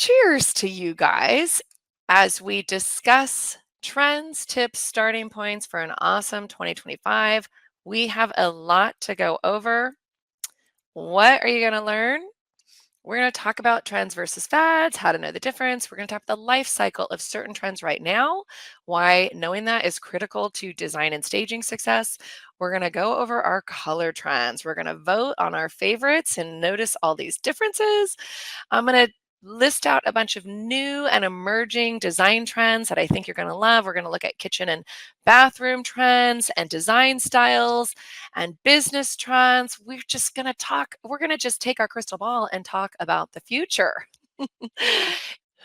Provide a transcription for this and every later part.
Cheers to you guys as we discuss trends, tips, starting points for an awesome 2025. We have a lot to go over. What are you going to learn? We're going to talk about trends versus fads, how to know the difference. We're going to talk about the life cycle of certain trends right now, why knowing that is critical to design and staging success. We're going to go over our color trends. We're going to vote on our favorites and notice all these differences. I'm going to list out a bunch of new and emerging design trends that I think you're going to love. We're going to look at kitchen and bathroom trends and design styles and business trends. We're going to just take our crystal ball and talk about the future.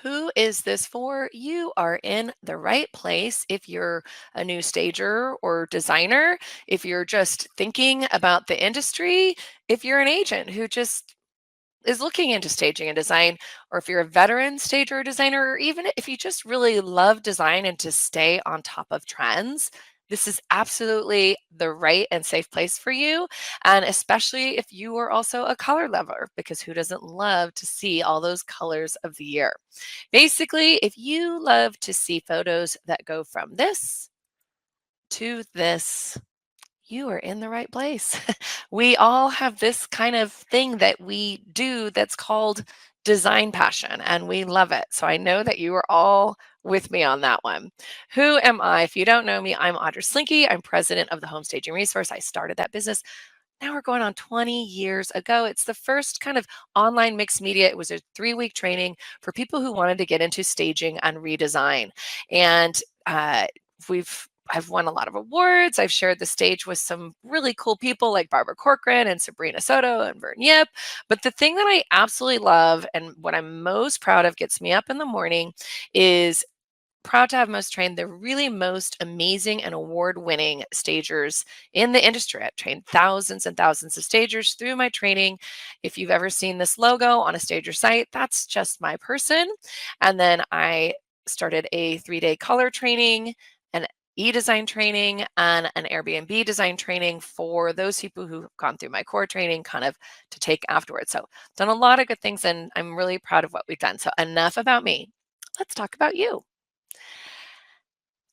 Who is this for? You are in the right place if you're a new stager or designer, if you're just thinking about the industry, if you're an agent who just is looking into staging and design, or if you're a veteran stager or designer, or even if you just really love design and to stay on top of trends, this is absolutely the right and safe place for you. And especially if you are also a color lover, because who doesn't love to see all those colors of the year? Basically, if you love to see photos that go from this to this, you are in the right place. We all have this kind of thing that we do that's called design passion, and we love it. So I know that you are all with me on that one. Who am I? If you don't know me, I'm Audra Slinky. I'm president of the Home Staging Resource. I started that business. Now we're going on 20 years ago. It's the first kind of online mixed media. It was a 3-week training for people who wanted to get into staging and redesign. And I've won a lot of awards. I've shared the stage with some really cool people like Barbara Corcoran and Sabrina Soto and Vern Yip. But the thing that I absolutely love and what I'm most proud of, gets me up in the morning, is proud to have most trained the really most amazing and award-winning stagers in the industry. I've trained thousands and thousands of stagers through my training. If you've ever seen this logo on a stager site, that's just my person. And then I started a 3-day color training, an e-design training, and an Airbnb design training for those people who've gone through my core training kind of to take afterwards. So done a lot of good things, and I'm really proud of what we've done. So enough about me. Let's talk about you.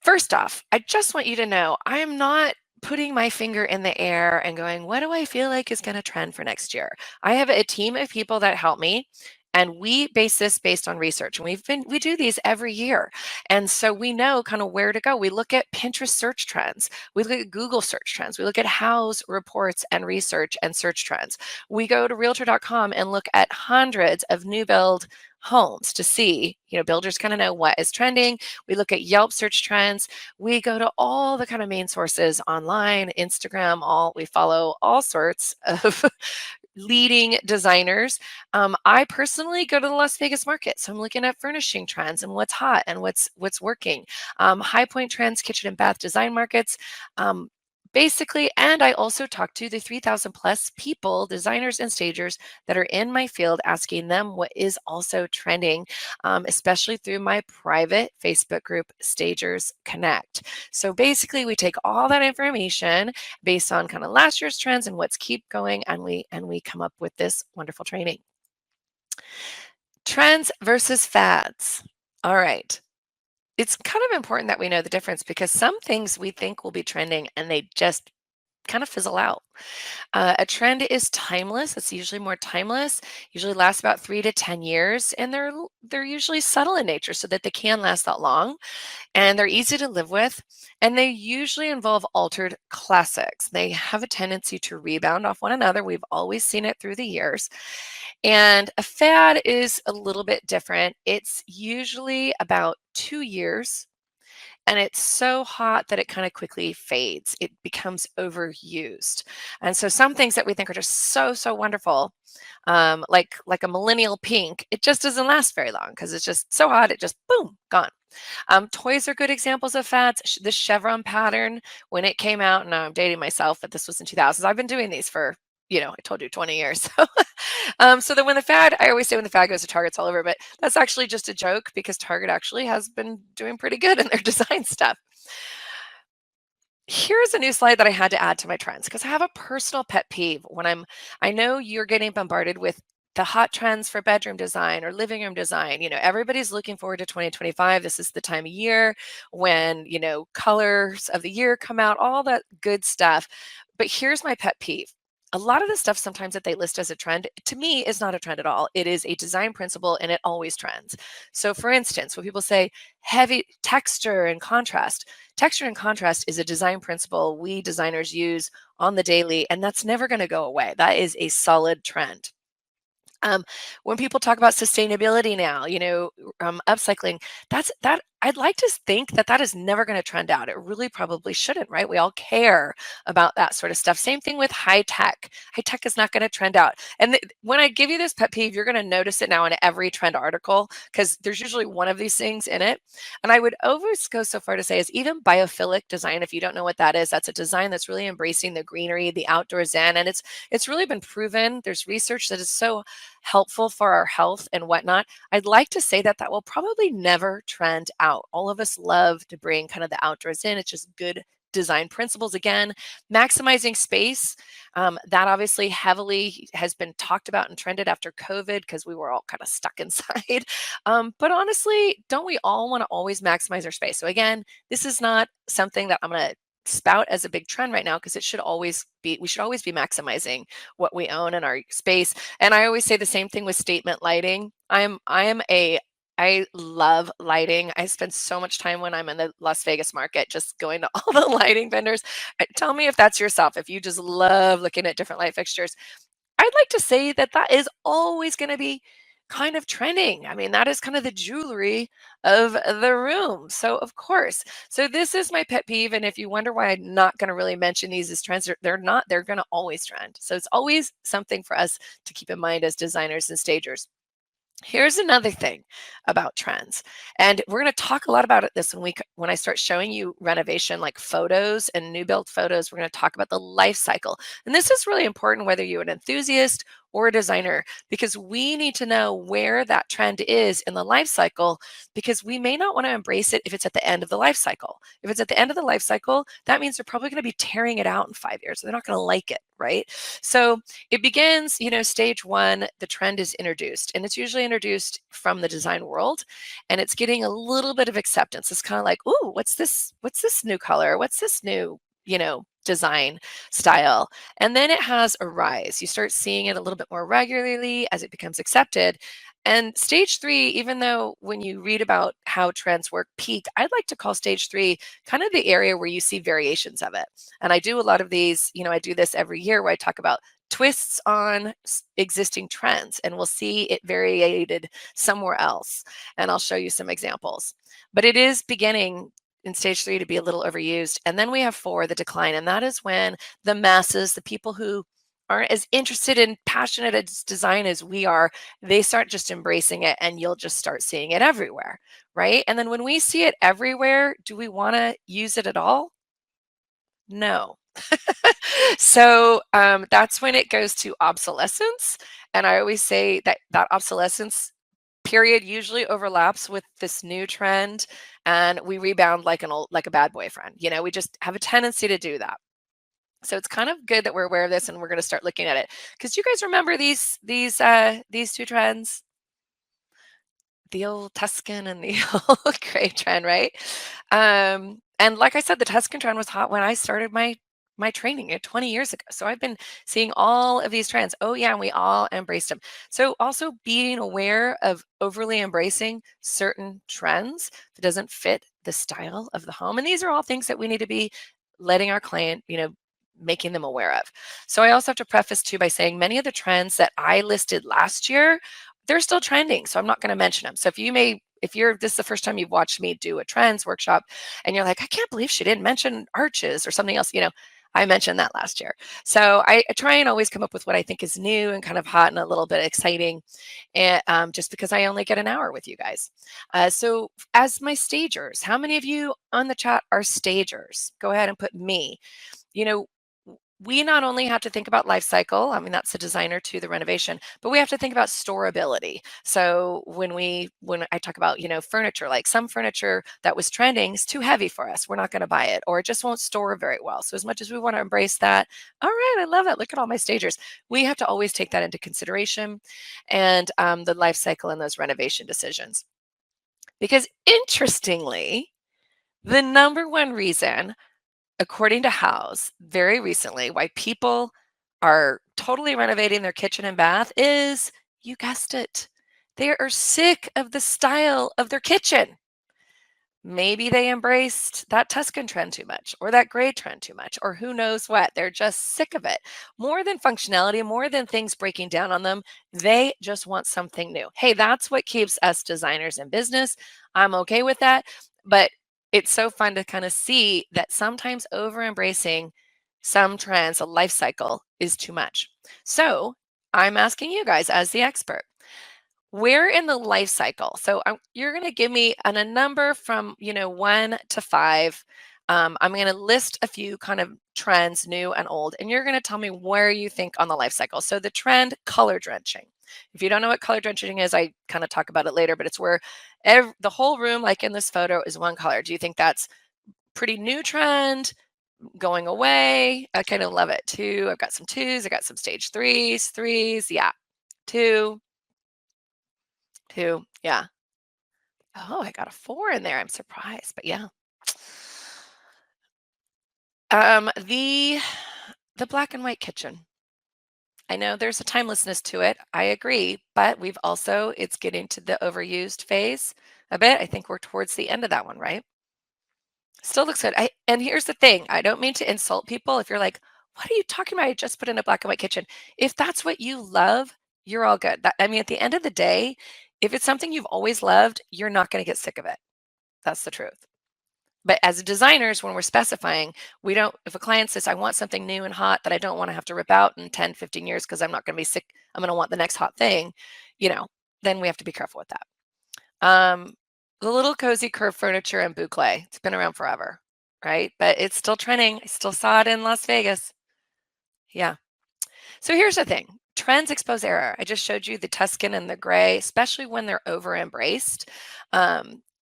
First off, I just want you to know I am not putting my finger in the air and going, what do I feel like is going to trend for next year? I have a team of people that help me, and we base this based on research. And we do these every year. And so we know kind of where to go. We look at Pinterest search trends. We look at Google search trends. We look at Houzz reports and research and search trends. We go to realtor.com and look at hundreds of new build homes to see, builders kind of know what is trending. We look at Yelp search trends. We go to all the kind of main sources online, Instagram, we follow all sorts of leading designers. I personally go to the Las Vegas market. So I'm looking at furnishing trends and what's hot and what's working. High Point Trends, kitchen and bath design markets. Basically, and I also talk to the 3,000 plus people, designers and stagers that are in my field, asking them what is also trending, especially through my private Facebook group, Stagers Connect. So basically, we take all that information based on kind of last year's trends and what's keep going, and we come up with this wonderful training. Trends versus fads. All right. It's kind of important that we know the difference, because some things we think will be trending and they just kind of fizzle out. A trend is timeless. It's usually more timeless, usually lasts about 3 to 10 years, and they're usually subtle in nature so that they can last that long, and they're easy to live with, and they usually involve altered classics. They have a tendency to rebound off one another. We've always seen it through the years. And a fad is a little bit different. It's usually about 2 years, and it's so hot that it kind of quickly fades. It becomes overused. And so some things that we think are just so wonderful, like a millennial pink, it just doesn't last very long because it's just so hot, it just boom, gone. Toys are good examples of fads. The chevron pattern, when it came out, and I'm dating myself, but this was in 2000s. I've been doing these for, I told you 20 years. So then when the fad, I always say when the fad goes to Target, it's all over, but that's actually just a joke, because Target actually has been doing pretty good in their design stuff. Here's a new slide that I had to add to my trends, because I have a personal pet peeve when I know you're getting bombarded with the hot trends for bedroom design or living room design. Everybody's looking forward to 2025. This is the time of year when, colors of the year come out, all that good stuff. But here's my pet peeve. A lot of the stuff sometimes that they list as a trend, to me, is not a trend at all. It is a design principle and it always trends. So, for instance, when people say heavy texture and contrast is a design principle we designers use on the daily, and that's never going to go away. That is a solid trend. Um, when people talk about sustainability now, upcycling, that I'd like to think that that is never going to trend out. It really probably shouldn't, right? We all care about that sort of stuff. Same thing with high tech. High tech is not going to trend out. And when I give you this pet peeve, you're going to notice it now in every trend article because there's usually one of these things in it. And I would always go so far to say is even biophilic design, if you don't know what that is, that's a design that's really embracing the greenery, the outdoor zen, and it's really been proven. There's research that is so helpful for our health and whatnot. I'd like to say that that will probably never trend out. All of us love to bring kind of the outdoors in. It's just good design principles. Again, maximizing space. That obviously heavily has been talked about and trended after COVID because we were all kind of stuck inside. But honestly, don't we all want to always maximize our space? So again, this is not something that I'm going to spout as a big trend right now because we should always be maximizing what we own in our space. And I always say the same thing with statement lighting. I love lighting. I spend so much time when I'm in the Las Vegas market just going to all the lighting vendors. Tell me if that's yourself, if you just love looking at different light fixtures. I'd like to say that that is always going to be kind of trending. I mean, that is kind of the jewelry of the room. So, of course. So, this is my pet peeve. And if you wonder why I'm not going to really mention these as trends, they're not, they're going to always trend. So, it's always something for us to keep in mind as designers and stagers. Here's another thing about trends, and we're going to talk a lot about it this week when I start showing you renovation like photos and new build photos. We're going to talk about the life cycle, and this is really important whether you're an enthusiast or a designer, because we need to know where that trend is in the life cycle, because we may not want to embrace it if it's at the end of the life cycle. If it's at the end of the life cycle, that means they're probably going to be tearing it out in 5 years. They're not going to like it, right? So it begins, stage one, the trend is introduced, and it's usually introduced from the design world, and it's getting a little bit of acceptance. It's kind of like, ooh, what's this? What's this new color? What's this new, design style? And then it has a rise. You start seeing it a little bit more regularly as it becomes accepted. And stage three, even though when you read about how trends work peak, I'd like to call stage three kind of the area where you see variations of it. And I do a lot of these, I do this every year where I talk about twists on existing trends, and we'll see it variated somewhere else. And I'll show you some examples. But it is beginning in stage three to be a little overused. And then we have four, the decline. And that is when the masses, the people who aren't as interested and passionate as design as we are, they start just embracing it, and you'll just start seeing it everywhere, right? And then when we see it everywhere, do we want to use it at all? No. So that's when it goes to obsolescence. And I always say that that obsolescence period usually overlaps with this new trend, and we rebound like like a bad boyfriend. We just have a tendency to do that. So it's kind of good that we're aware of this, and we're going to start looking at it, because you guys remember these two trends, the old Tuscan and the old gray trend, right? And like I said, the Tuscan trend was hot when I started my training 20 years ago. So I've been seeing all of these trends. Oh yeah, and we all embraced them. So also being aware of overly embracing certain trends that doesn't fit the style of the home. And these are all things that we need to be letting our client, making them aware of. So I also have to preface too by saying many of the trends that I listed last year, they're still trending. So I'm not going to mention them. So if this is the first time you've watched me do a trends workshop and you're like, I can't believe she didn't mention arches or something else, I mentioned that last year. So I try and always come up with what I think is new and kind of hot and a little bit exciting, and just because I only get an hour with you guys. So as my stagers, how many of you on the chat are stagers? Go ahead and put me. You know, we not only have to think about life cycle, I mean, that's the designer to the renovation, but we have to think about storability. So when I talk about, furniture, like some furniture that was trending is too heavy for us. We're not going to buy it, or it just won't store very well. So as much as we want to embrace that, all right, I love it. Look at all my stagers. We have to always take that into consideration, and the life cycle in those renovation decisions. Because interestingly, the number one reason, according to House, very recently, why people are totally renovating their kitchen and bath is, you guessed it, they are sick of the style of their kitchen. Maybe they embraced that Tuscan trend too much, or that gray trend too much, or who knows what. They're just sick of it. More than functionality, more than things breaking down on them, they just want something new. Hey, that's what keeps us designers in business. I'm okay with that. But it's so fun to kind of see that sometimes over embracing some trends, a life cycle, is too much. So I'm asking you guys, as the expert, where in the life cycle? So you're going to give me a number from 1 to 5. I'm going to list a few kind of trends, new and old, and you're going to tell me where you think on the life cycle. So the trend, color drenching. If you don't know what color drenching is, I kind of talk about it later, but it's where the whole room, like in this photo, is one color. Do you think that's pretty new trend, going away? I kind of love it too. I've got some twos. I got some stage threes. Yeah, two. Two, yeah. Oh, I got a 4 in there. I'm surprised, but yeah. The black and white kitchen. I know there's a timelessness to it. I agree, but it's getting to the overused phase a bit. I think we're towards the end of that one, right? Still looks good. And here's the thing, I don't mean to insult people if you're like, "What are you talking about? I just put in a black and white kitchen." If that's what you love, you're all good. I mean, at the end of the day, if it's something you've always loved, you're not gonna get sick of it. That's the truth. But as designers, when we're specifying, we don't, if a client says, I want something new and hot that I don't want to have to rip out in 10, 15 years because I'm not going to be sick, I'm going to want the next hot thing, you know, then we have to be careful with that. The little cozy curved furniture and boucle, it's been around forever, right? But it's still trending. I still saw it in Las Vegas. Yeah. So here's the thing. Trends expose error. I just showed you the Tuscan and the gray, especially when they're over embraced.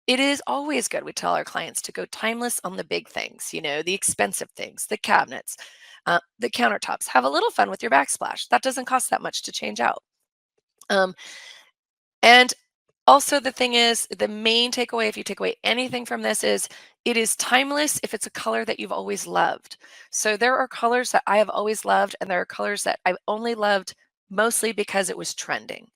It is always good, we tell our clients, to go timeless on the big things, the expensive things, the cabinets, the countertops. Have a little fun with your backsplash. That doesn't cost that much to change out. Um, and also, the thing is, the main takeaway, if you take away anything from this, is it is timeless if it's a color that you've always loved. So there are colors that I have always loved, and there are colors that I've only loved mostly because it was trending.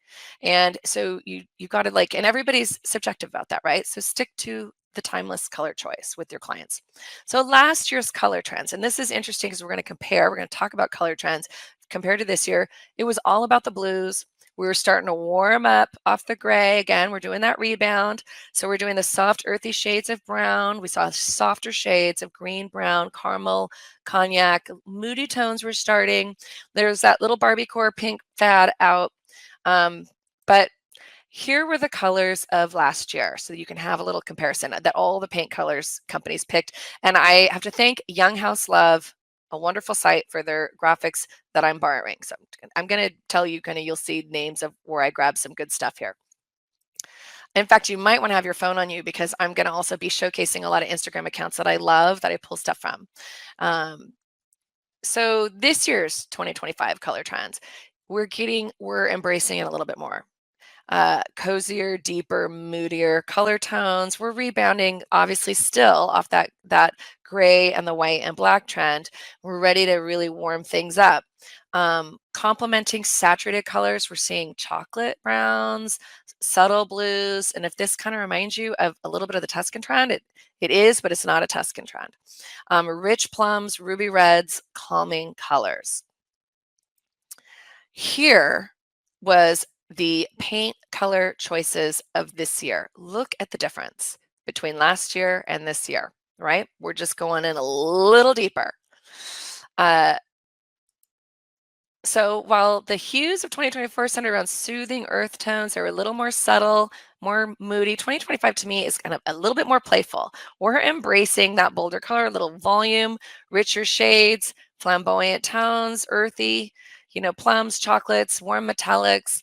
And so you got to and everybody's subjective about that, right? So stick to the timeless color choice with your clients. So last year's color trends, and this is interesting because we're going to talk about color trends compared to this year. It was all about the blues. We were starting to warm up off the gray. Again, we're doing that rebound. So we're doing the soft, earthy shades of brown. We saw softer shades of green, brown, caramel, cognac. Moody tones were starting. There's that little Barbiecore pink fad out. But here were the colors of last year, so you can have a little comparison that all the paint colors companies picked. And I have to thank Young House Love, a wonderful site, for their graphics that I'm borrowing. So I'm going to tell you you'll see names of where I grabbed some good stuff here. In fact, you might want to have your phone on you because I'm going to also be showcasing a lot of Instagram accounts that I love, that I pull stuff from. So this year's 2025 color trends, we're embracing it a little bit more. Cozier, deeper, moodier color tones. We're rebounding, obviously, still off that gray and the white and black trend. We're ready to really warm things up. Complementing saturated colors, we're seeing chocolate browns, subtle blues. And if this kind of reminds you of a little bit of the Tuscan trend, it is, but it's not a Tuscan trend. Rich plums, ruby reds, calming colors. Here was the paint color choices of this year. Look at the difference between last year and this year, right? We're just going in a little deeper. So while the hues of 2024 centered around soothing earth tones, they were a little more subtle, more moody. 2025 to me is kind of a little bit more playful. We're embracing that bolder color, a little volume, richer shades, flamboyant tones, earthy, plums, chocolates, warm metallics.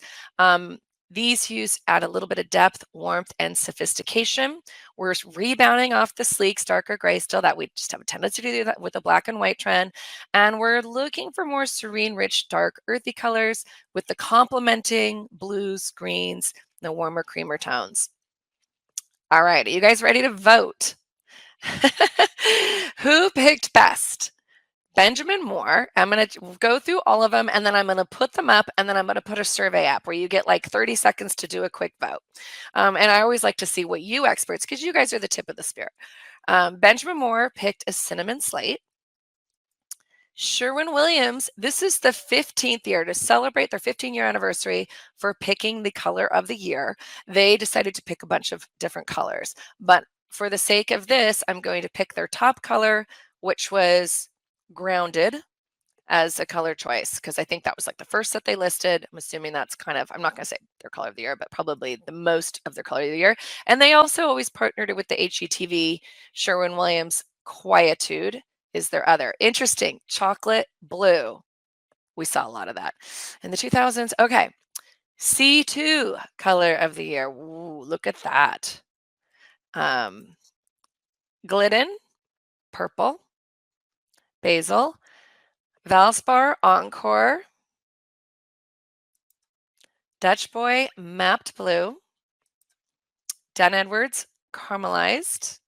These hues add a little bit of depth, warmth, and sophistication. We're rebounding off the sleek, darker gray still that we just have a tendency to do that with the black and white trend. And we're looking for more serene, rich, dark, earthy colors with the complementing blues, greens, the warmer creamer tones. All right, are you guys ready to vote? Who picked best? Benjamin Moore. I'm going to go through all of them, and then I'm going to put them up, and then I'm going to put a survey up where you get like 30 seconds to do a quick vote. And I always like to see what you experts, because you guys are the tip of the spear. Benjamin Moore picked a cinnamon slate. Sherwin-Williams, this is the 15th year to celebrate their 15-year anniversary for picking the color of the year. They decided to pick a bunch of different colors, but for the sake of this, I'm going to pick their top color, which was grounded, as a color choice, because I think that was like the first that they listed. I'm assuming that's kind of, I'm not going to say their color of the year, but probably the most of their color of the year. And they also always partnered it with the HGTV. Sherwin-Williams Quietude is their other. Interesting. Chocolate blue. We saw a lot of that in the 2000s. Okay. C2 color of the year. Ooh, look at that. Glidden, purple. Basil, Valspar, Encore. Dutch Boy, Mapped Blue. Dunn Edwards, Caramelized.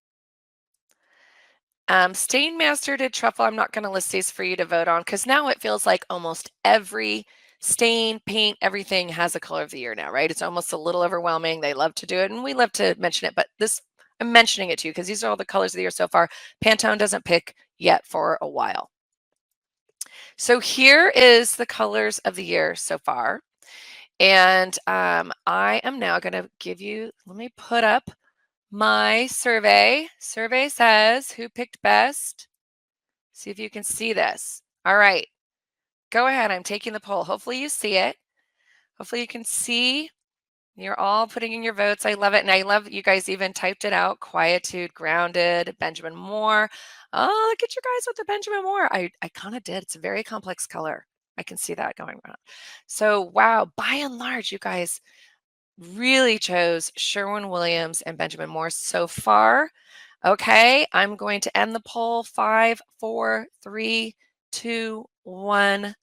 Stainmaster did Truffle. I'm not going to list these for you to vote on because now it feels like almost every stain, paint, everything has a color of the year now, right? It's almost a little overwhelming. They love to do it, and we love to mention it, but this, I'm mentioning it to you because these are all the colors of the year so far. Pantone doesn't pick yet for a while. So here is the colors of the year so far. And I am now going to give you, let me put up my survey. Survey says, who picked best? See if you can see this. All right, go ahead. I'm taking the poll. Hopefully you see it. Hopefully you can see. You're all putting in your votes. I love it. And I love you guys even typed it out. Quietude, Grounded, Benjamin Moore. Oh, look at you guys with the Benjamin Moore. I kind of did. It's a very complex color. I can see that going around. So, wow, by and large, you guys really chose Sherwin-Williams and Benjamin Moore so far. Okay, I'm going to end the poll. 5, 4, 3, 2, 1,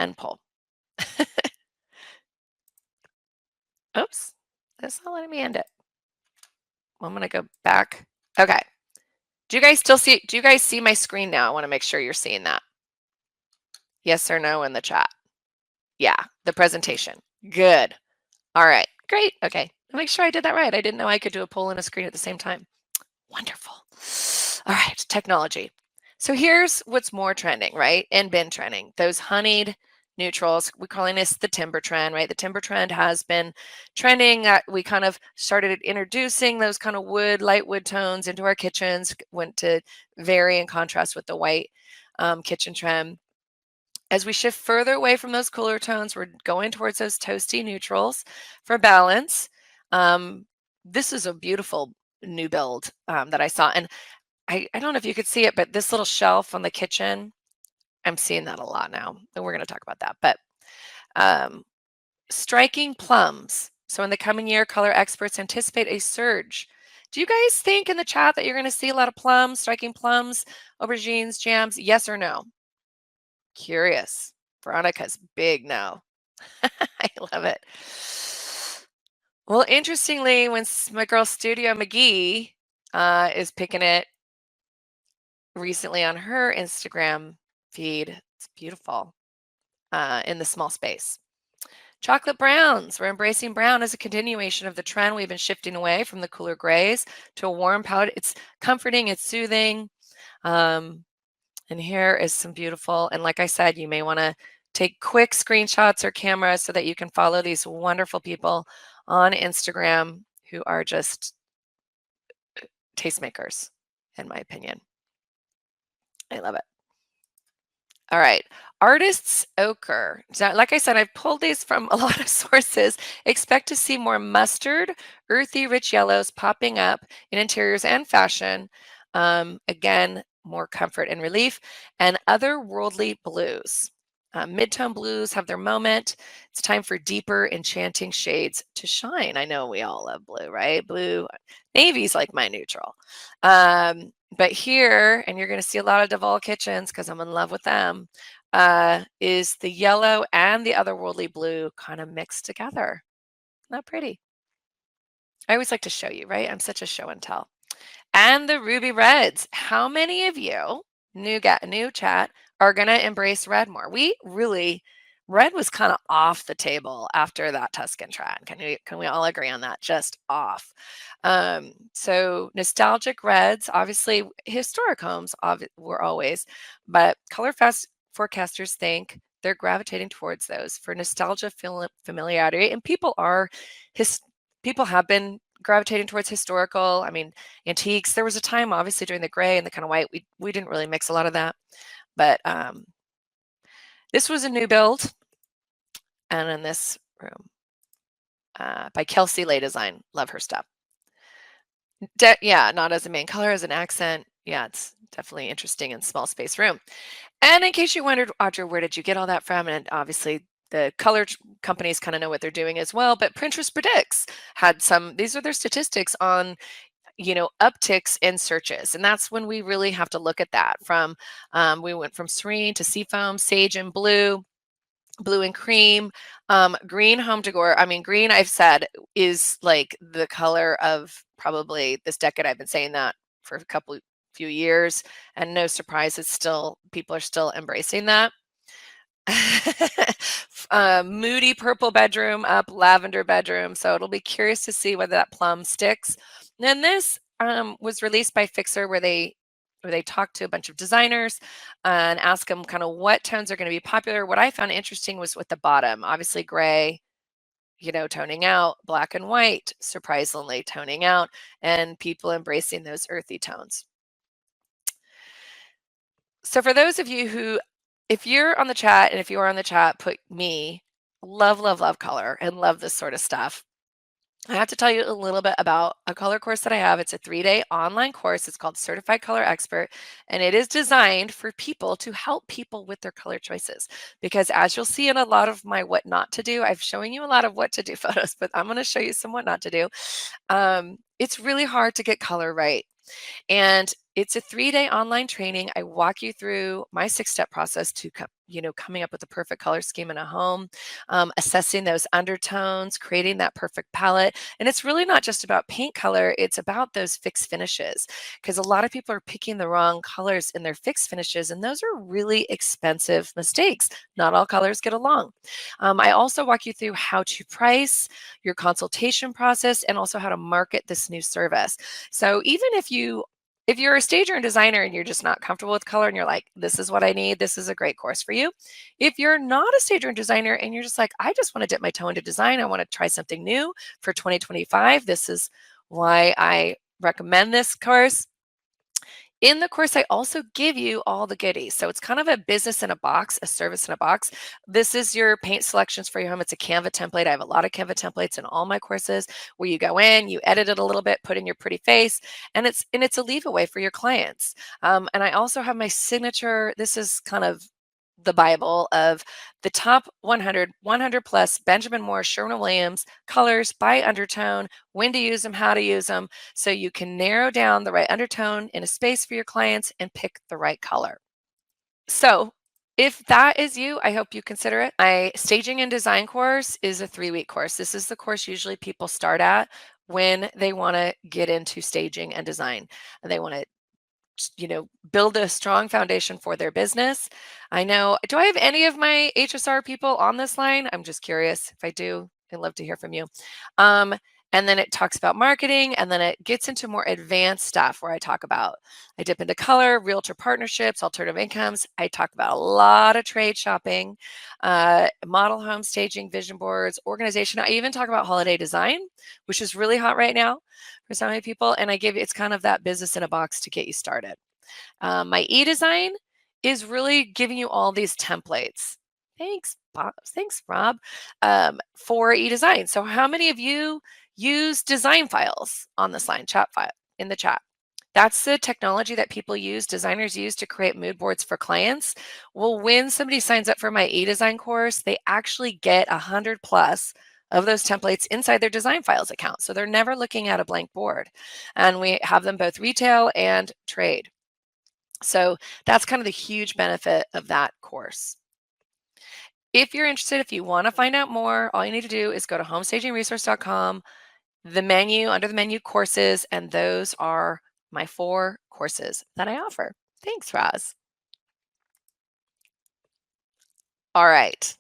end poll. Oops, that's not letting me end it. I'm going to go back. Okay. Do you guys still see, do you guys see my screen now? I want to make sure you're seeing that. Yes or no in the chat. Yeah, the presentation. Good. All right, great. Okay, I'll make sure I did that right. I didn't know I could do a poll and a screen at the same time. Wonderful. All right, technology. So here's what's more trending, right? And been trending. Those honeyed neutrals. We're calling this the timber trend, right? The timber trend has been trending. We kind of started introducing those kind of wood, light wood tones into our kitchens, went to vary in contrast with the white kitchen trend. As we shift further away from those cooler tones, we're going towards those toasty neutrals for balance. This is a beautiful new build that I saw. And I don't know if you could see it, but this little shelf on the kitchen, I'm seeing that a lot now. And we're going to talk about that. But striking plums. So in the coming year, color experts anticipate a surge. Do you guys think in the chat that you're going to see a lot of plums, striking plums, aubergines, jams? Yes or no? Curious. Veronica's big no. I love it. Well, interestingly, when my girl Studio McGee is picking it recently on her Instagram feed, it's beautiful in the small space. Chocolate browns. We're embracing brown as a continuation of the trend. We've been shifting away from the cooler grays to a warm palette. It's comforting, it's soothing. And here is some beautiful, and like I said, you may want to take quick screenshots or cameras so that you can follow these wonderful people on Instagram who are just tastemakers, in my opinion. I love it. All right, artists ochre. So, like I said, I've pulled these from a lot of sources. Expect to see more mustard, earthy, rich yellows popping up in interiors and fashion. Again, more comfort and relief, and otherworldly blues. Mid-tone blues have their moment. It's time for deeper, enchanting shades to shine. I know we all love blue, right? Blue, navy's like my neutral. But here, and you're going to see a lot of Duval kitchens because I'm in love with them, is the yellow and the otherworldly blue kind of mixed together. Not pretty. I always like to show you, right? I'm such a show and tell. And the ruby reds. How many of you, new chat, are going to embrace red more? Red was kind of off the table after that Tuscan trend. Can we all agree on that? Just off. So nostalgic reds, obviously historic homes were always, but color fast forecasters think they're gravitating towards those for nostalgia, familiarity, and people have been gravitating towards historical. I mean, antiques. There was a time, obviously, during the gray and the kind of white, we didn't really mix a lot of that. But this was a new build, and in this room by Kelsey Lay Design. Love her stuff. Yeah, not as a main color, as an accent. Yeah, it's definitely interesting in small space room. And in case you wondered, Audra, where did you get all that from? And obviously, the color companies kind of know what they're doing as well. But Pinterest Predicts had these are their statistics on upticks in searches. And that's when we really have to look at that we went from serene to seafoam, sage and blue and cream, green home decor. I mean, green, I've said, is like the color of probably this decade. I've been saying that for few years, and no surprise, people are still embracing that. Moody purple bedroom up, lavender bedroom. So it'll be curious to see whether that plum sticks. And this was released by Fixer, where they talked to a bunch of designers and asked them kind of what tones are going to be popular. What I found interesting was with the bottom, obviously gray, toning out, black and white, surprisingly toning out, and people embracing those earthy tones. So for those of you if you're on the chat, and if you are on the chat, put me, love, love, love color and love this sort of stuff. I have to tell you a little bit about a color course that I have. It's a 3-day online course. It's called Certified Color Expert, and it is designed for people to help people with their color choices. Because as you'll see in a lot of my what not to do, I've showing you a lot of what to do photos, but I'm going to show you some what not to do. It's really hard to get color right. And it's a 3-day online training. I walk you through my 6-step process to coming up with the perfect color scheme in a home, assessing those undertones, creating that perfect palette. And it's really not just about paint color, it's about those fixed finishes, because a lot of people are picking the wrong colors in their fixed finishes, and those are really expensive mistakes. Not all colors get along. I also walk you through how to price, your consultation process, and also how to market this new service. So even if you're a stager and designer and you're just not comfortable with color and you're like, this is what I need, this is a great course for you. If you're not a stager and designer and you're just like, I just want to dip my toe into design, I want to try something new for 2025, this is why I recommend this course. In the course, I also give you all the goodies. So it's kind of a business in a box, a service in a box. This is your paint selections for your home. It's a Canva template. I have a lot of Canva templates in all my courses where you go in, you edit it a little bit, put in your pretty face, and it's a leave away for your clients. And I also have my signature. This is kind of the Bible of the top 100 plus Benjamin Moore, Sherwin-Williams colors by undertone, when to use them, how to use them, so you can narrow down the right undertone in a space for your clients and pick the right color. So if that is you, I hope you consider it. My staging and design course is a 3-week course. This is the course usually people start at when they want to get into staging and design, and they want to build a strong foundation for their business. I know, do I have any of my HSR people on this line? I'm just curious. If I do, I'd love to hear from you. And then it talks about marketing, and then it gets into more advanced stuff where I dip into color, realtor partnerships, alternative incomes. I talk about a lot of trade shopping, model home staging, vision boards, organization. I even talk about holiday design, which is really hot right now for so many people. And it's kind of that business in a box to get you started. My e-design is really giving you all these templates. Thanks, Bob. Thanks, Rob, for e-design. So how many of you use design files on this line, chat file in the chat? That's the technology that people use, designers use to create mood boards for clients. Well, when somebody signs up for my e-design course, they actually get 100 plus of those templates inside their design files account. So they're never looking at a blank board. And we have them both retail and trade. So that's kind of the huge benefit of that course. If you're interested, if you want to find out more, all you need to do is go to homestagingresource.com, the menu, under the menu courses, and those are my 4 courses that I offer. Thanks, Roz. All right,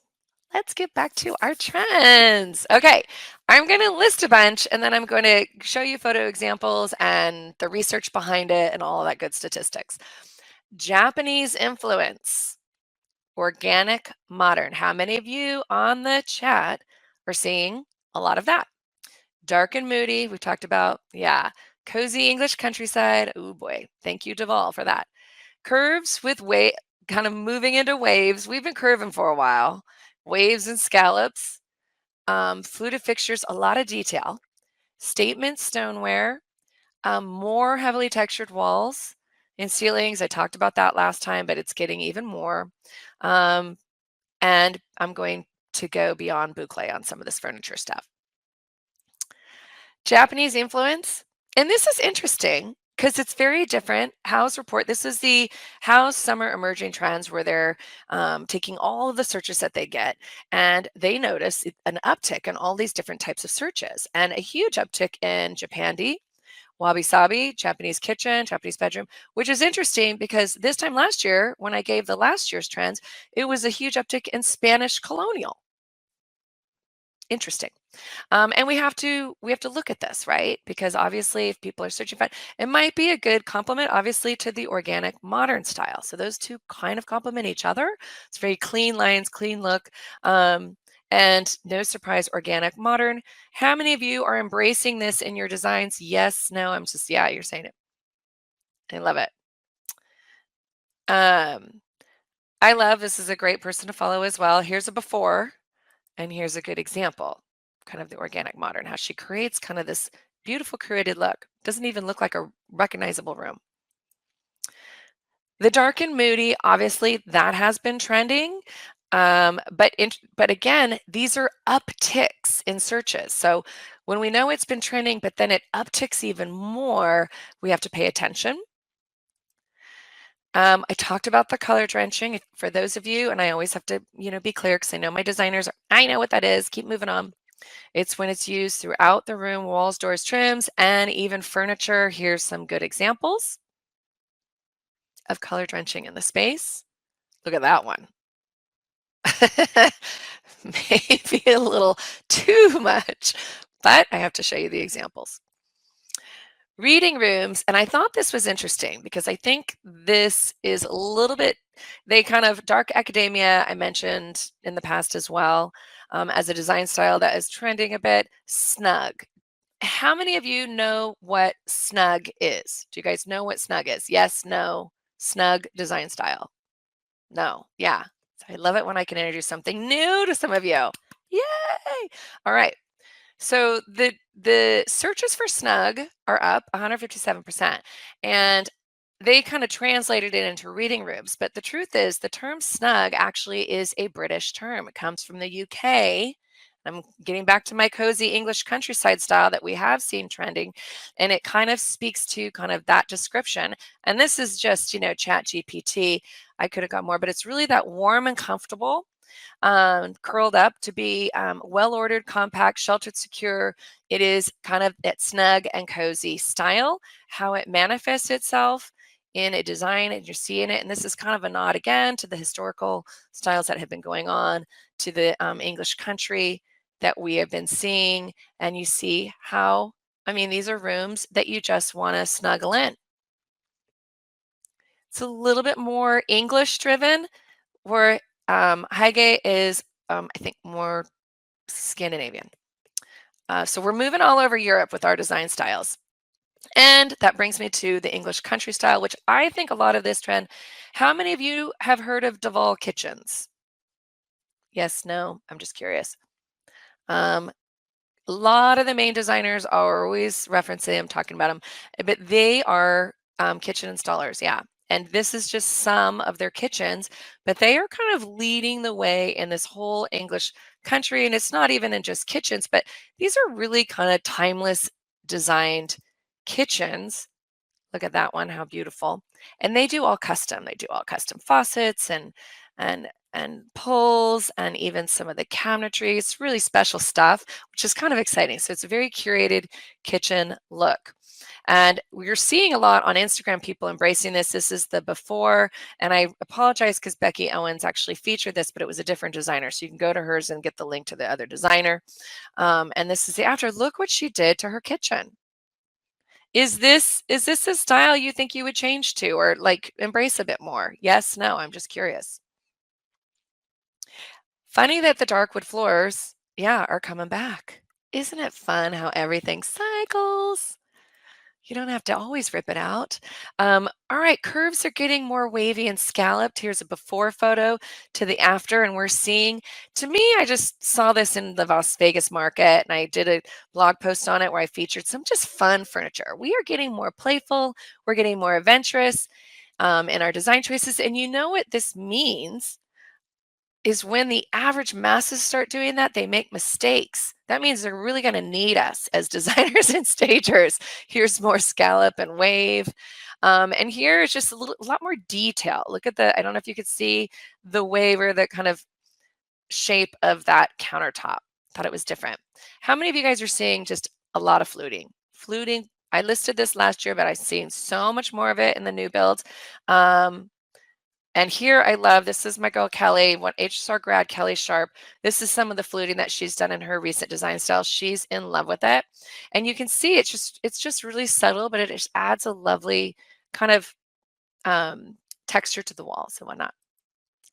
let's get back to our trends. Okay, I'm going to list a bunch and then I'm going to show you photo examples and the research behind it and all of that good statistics. Japanese influence, organic, modern. How many of you on the chat are seeing a lot of that? Dark and moody, we talked about, yeah. Cozy English countryside, oh boy, thank you, Deval, for that. Curves with kind of moving into waves. We've been curving for a while. Waves and scallops, fluted fixtures, a lot of detail. Statement stoneware, more heavily textured walls and ceilings. I talked about that last time, but it's getting even more. And I'm going to go beyond boucle on some of this furniture stuff. Japanese influence, and this is interesting because it's very different. House report, this is the House Summer Emerging Trends where they're taking all of the searches that they get, and they notice an uptick in all these different types of searches, and a huge uptick in Japandi, wabi-sabi, Japanese kitchen, Japanese bedroom, which is interesting because this time last year, when I gave the last year's trends, it was a huge uptick in Spanish colonial. Interesting. And we have to look at this, right? Because obviously, if people are searching for it, it might be a good complement, obviously, to the organic modern style. So those two kind of complement each other. It's very clean lines, clean look, and no surprise, organic modern. How many of you are embracing this in your designs? Yes, no, I'm just, yeah, you're saying it. I love it. I love, this is a great person to follow as well. Here's a before. And here's a good example, kind of the organic modern, how she creates kind of this beautiful curated look. Doesn't even look like a recognizable room. The dark and moody, obviously, that has been trending. But again, these are upticks in searches. So when we know it's been trending, but then it upticks even more, we have to pay attention. I talked about the color drenching for those of you, and I always have to, be clear because I know my designers, I know what that is. Keep moving on. It's when it's used throughout the room, walls, doors, trims, and even furniture. Here's some good examples of color drenching in the space. Look at that one. Maybe a little too much, but I have to show you the examples. Reading rooms, and I thought this was interesting because I think this is a little bit, they kind of, dark academia, I mentioned in the past as well, as a design style that is trending a bit. Snug. How many of you know what snug is? Do you guys know what snug is? Yes, no, snug design style. No, yeah. So I love it when I can introduce something new to some of you. Yay! All right. So the searches for snug are up 157%, and they kind of translated it into reading rooms. But the truth is, the term snug actually is a British term. It comes from the UK. I'm getting back to my cozy English countryside style that we have seen trending, and it kind of speaks to kind of that description. And this is just, Chat GPT. I could have got more, but it's really that warm and comfortable, curled up to be well-ordered, compact, sheltered, secure. It is kind of that snug and cozy style, how it manifests itself in a design, and you're seeing it. And this is kind of a nod again to the historical styles that have been going on, to the English country that we have been seeing. And you see how, these are rooms that you just want to snuggle in. It's a little bit more English driven, where Hygge is, I think, more Scandinavian. So we're moving all over Europe with our design styles. And that brings me to the English country style, which I think a lot of this trend. How many of you have heard of Duval kitchens? Yes, no, I'm just curious. A lot of the main designers are always referencing them, talking about them, but they are kitchen installers, yeah. And this is just some of their kitchens, but they are kind of leading the way in this whole English country. And it's not even in just kitchens, but these are really kind of timeless designed kitchens. Look at that one, how beautiful. And they do all custom. They do all custom faucets and pulls and even some of the cabinetry. It's really special stuff, which is kind of exciting. So it's a very curated kitchen look. And we're seeing a lot on Instagram, people embracing this. This is the before, and I apologize because Becky Owens actually featured this, but it was a different designer. So you can go to hers and get the link to the other designer. And this is the after. Look what she did to her kitchen. Is this a style you think you would change to or like embrace a bit more? Yes, no, I'm just curious. Funny that the dark wood floors, yeah, are coming back. Isn't it fun how everything cycles? You don't have to always rip it out. All right, curves are getting more wavy and scalloped. Here's a before photo to the after, and we're seeing, to me, I just saw this in the Las Vegas market, and I did a blog post on it where I featured some just fun furniture. We are getting more playful, we're getting more adventurous in our design choices, and you know what this means is when the average masses start doing that, they make mistakes. That means they're really going to need us as designers and stagers. Here's more scallop and wave. And here is just a lot more detail. Look at the, I don't know if you could see the wave or the kind of shape of that countertop. Thought it was different. How many of you guys are seeing just a lot of fluting? Fluting, I listed this last year, but I've seen so much more of it in the new builds. And here I love, this is my girl Kelly, what HSR grad Kelly Sharp. This is some of the fluting that she's done in her recent design style. She's in love with it. And you can see it's just really subtle, but it just adds a lovely kind of texture to the walls and whatnot.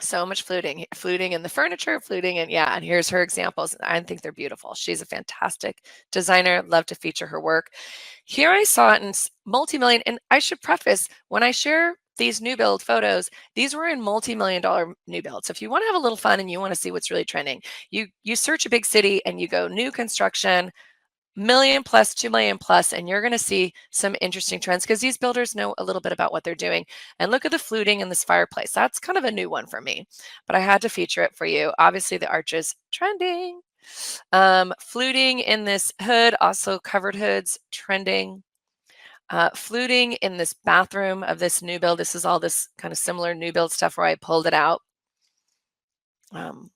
So much fluting in the furniture, fluting and yeah, and here's her examples. I think they're beautiful. She's a fantastic designer. Love to feature her work. Here I saw it in multi-million, and I should preface, when I share these new build photos, these were in multi-million dollar new builds. So if you want to have a little fun and you want to see what's really trending, you search a big city and you go new construction, million plus, 2 million plus, and you're going to see some interesting trends because these builders know a little bit about what they're doing. And look at the fluting in this fireplace. That's kind of a new one for me, but I had to feature it for you. Obviously the arches trending. Fluting in this hood, also covered hoods trending. Fluting in this bathroom of this new build. This is all this kind of similar new build stuff where I pulled it out. And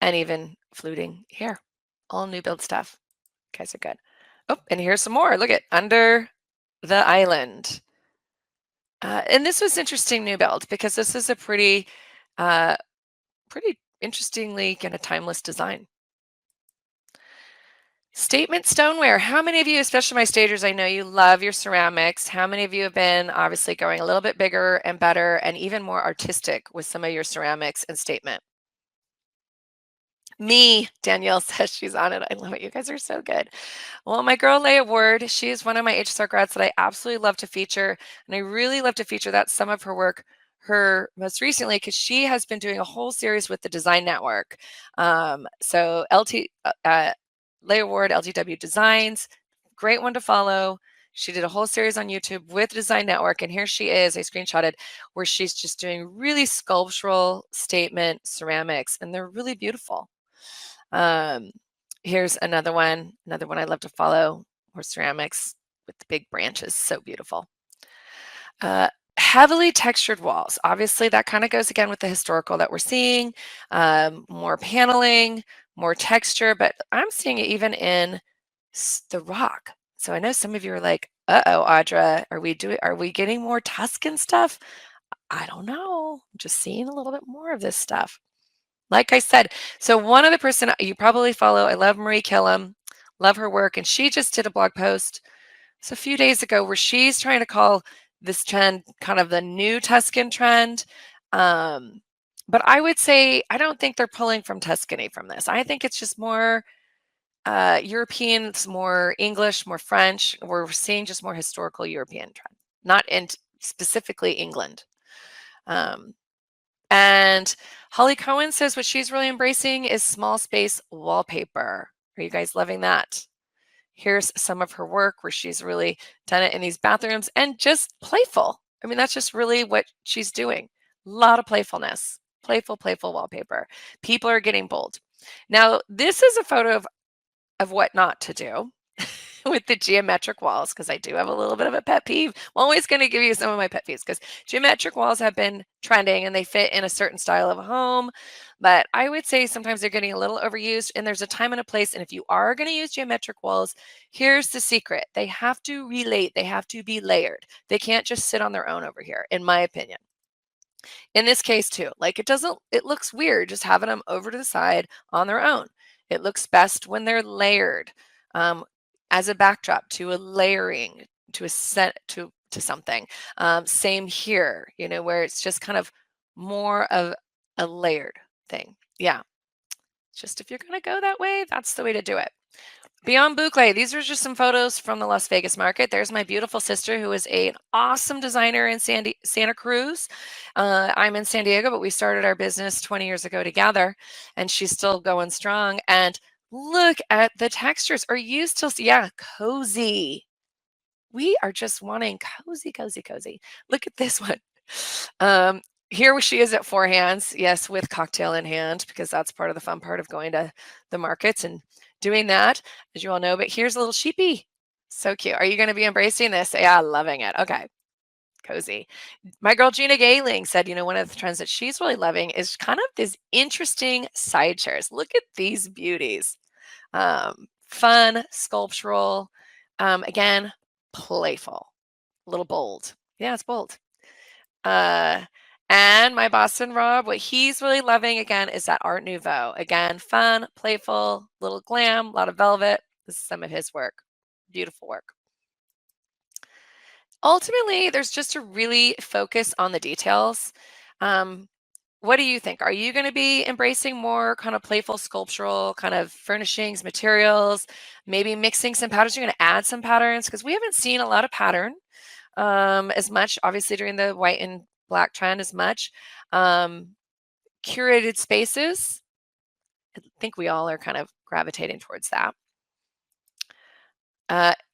even fluting here, all new build stuff. Guys are good. Oh, and here's some more. Look at under the island. And this was interesting new build because this is a uh, pretty interestingly kind of timeless design. Statement stoneware. How many of you, especially my stagers, I know you love your ceramics. How many of you have been obviously going a little bit bigger and better and even more artistic with some of your ceramics and statement? Me, Danielle says she's on it. I love it. You guys are so good. Well, my girl Leah Ward, she is one of my HSR grads that I absolutely love to feature. And I really love to feature that some of her work, her most recently, because she has been doing a whole series with the Design Network. So Leah Ward, LTW Designs, great one to follow. She did a whole series on YouTube with Design Network. And here she is, I screenshotted, where she's just doing really sculptural statement ceramics. And they're really beautiful. Here's another one I love to follow, more ceramics with the big branches, so beautiful. Heavily textured walls. Obviously, that kind of goes again with the historical that we're seeing, more paneling, more texture, but I'm seeing it even in the rock. So I know some of you are like, uh-oh, Audra, are we getting more Tuscan stuff? I don't know. I'm just seeing a little bit more of this stuff. Like I said, so one other person you probably follow, I love Marie Killam, love her work, and she just did a blog post a few days ago where she's trying to call this trend kind of the new Tuscan trend. But I would say I don't think they're pulling from Tuscany from this. I think it's just more European, it's more English, more French. We're seeing just more historical European trend, not in specifically England. And Holly Cohen says what she's really embracing is small space wallpaper. Are you guys loving that? Here's some of her work where she's really done it in these bathrooms and just playful. I mean, that's just really what she's doing. A lot of playfulness, playful wallpaper. People are getting bold. Now, this is a photo of what not to do with the geometric walls, because I do have a little bit of a pet peeve. I'm always going to give you some of my pet peeves because geometric walls have been trending and they fit in a certain style of a home. But I would say sometimes they're getting a little overused, and there's a time and a place. And if you are going to use geometric walls, here's the secret. They have to relate. They have to be layered. They can't just sit on their own over here, in my opinion. In this case too, like it looks weird just having them over to the side on their own. It looks best when they're layered um, as a backdrop to a layering, to a set, to something. Same here, you know, where it's just kind of more of a layered thing. Yeah, just if you're going to go that way, that's the way to do it. Beyond Boucle, these are just some photos from the Las Vegas market. There's my beautiful sister, who is an awesome designer in Santa Cruz. I'm in San Diego, but we started our business 20 years ago together, and she's still going strong. And look at the textures. Are you still, yeah, cozy. We are just wanting cozy. Look at this one. Here she is at four hands, yes, with cocktail in hand, because that's part of the fun part of going to the markets and doing that, as you all know. But here's a little sheepy. So cute. Are you going to be embracing this? Yeah, loving it. Okay. Cozy. My girl Gina Gayling said, you know, one of the trends that she's really loving is kind of these interesting side chairs. Look at these beauties. Fun, sculptural, again, playful, a little bold. Yeah, it's bold. And my Boston Rob, what he's really loving again is that Art Nouveau. Again, fun, playful, little glam, a lot of velvet. This is some of his work. Beautiful work. Ultimately, there's just to really focus on the details. What do you think? Are you going to be embracing more kind of playful sculptural kind of furnishings, materials, maybe mixing some patterns? You're going to add some patterns because we haven't seen a lot of pattern as much, obviously, during the white and black trend as much. Curated spaces, I think we all are kind of gravitating towards that.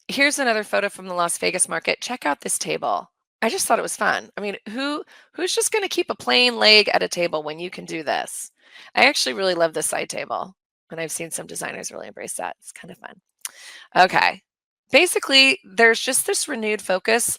Here's another photo from the Las Vegas market. Check out this table. I just thought it was fun. I mean, who's just going to keep a plain leg at a table when you can do this? I actually really love this side table, and I've seen some designers really embrace that. It's kind of fun. Okay. Basically, there's just this renewed focus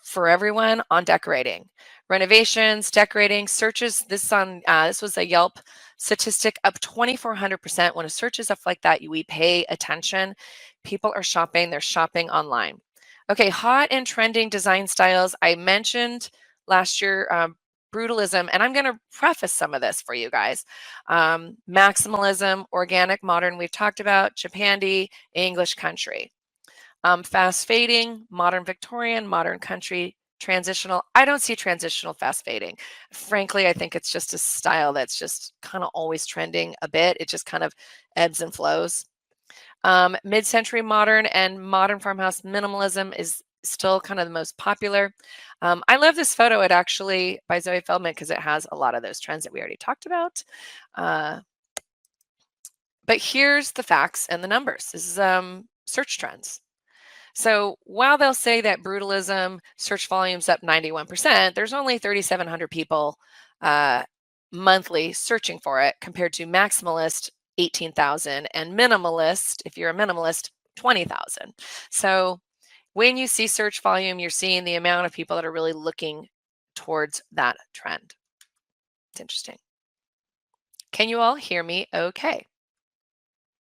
for everyone on decorating, renovations, decorating, searches. This was a Yelp statistic, up 2,400%. When a search is up like that, we pay attention. People are shopping. They're shopping online. Okay, hot and trending design styles. I mentioned last year brutalism, and I'm going to preface some of this for you guys. Maximalism, organic, modern, we've talked about, Japandi, English country. Fast fading, modern Victorian, modern country, transitional. I don't see transitional fast fading. Frankly, I think it's just a style that's just kind of always trending a bit. It just kind of ebbs and flows. Mid-century modern and modern farmhouse minimalism is still kind of the most popular. I love this photo, it actually, by Zoe Feldman, because it has a lot of those trends that we already talked about. But here's the facts and the numbers. This is search trends. So while they'll say that brutalism search volume's up 91%, there's only 3,700 people monthly searching for it compared to maximalist, 18,000, and minimalist, if you're a minimalist, 20,000. So when you see search volume, you're seeing the amount of people that are really looking towards that trend. It's interesting. Can you all hear me okay?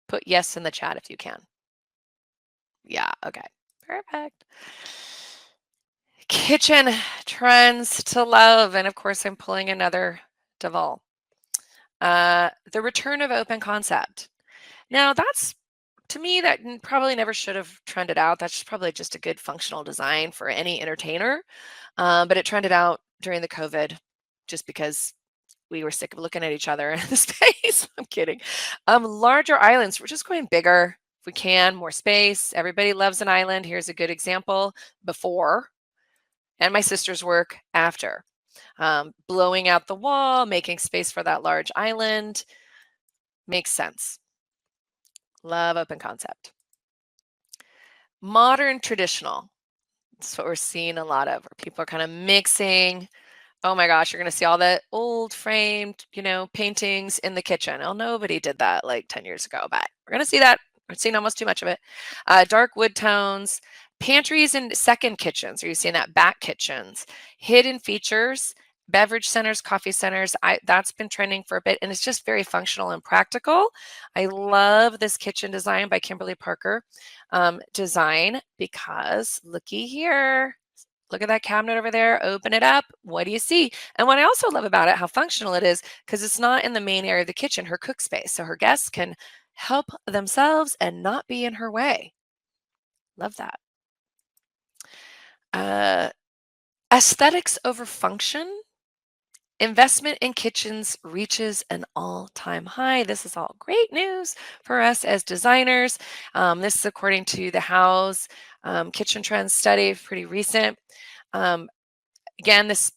Put yes in the chat if you can. Yeah, okay. Perfect. Kitchen trends to love. And of course, I'm pulling another Deval. The return of open concept. Now, that's, to me, that probably never should have trended out. That's probably just a good functional design for any entertainer. But it trended out during the COVID just because we were sick of looking at each other in the space. I'm kidding. Larger islands. We're just going bigger. If we can, more space. Everybody loves an island. Here's a good example before, and my sister's work after. Blowing out the wall, making space for that large island makes sense. Love open concept. Modern traditional. That's what we're seeing a lot of, where people are kind of mixing. Oh my gosh, you're going to see all the old framed, paintings in the kitchen. Oh, nobody did that like 10 years ago, but we're going to see that. We're seeing almost too much of it. Dark wood tones, pantries and second kitchens. Are you seeing that? Back kitchens, hidden features, beverage centers, coffee centers. That's been trending for a bit, and it's just very functional and practical. I love this kitchen design by Kimberly Parker design, because looky here. Look at that cabinet over there. Open it up. What do you see? And what I also love about it, how functional it is, because it's not in the main area of the kitchen, her cook space. So her guests can help themselves and not be in her way. Love that. Uh, Aesthetics over function. Investment in kitchens reaches an all-time high. This is all great news for us as designers. This is according to the House Kitchen Trends study, pretty recent. Again, this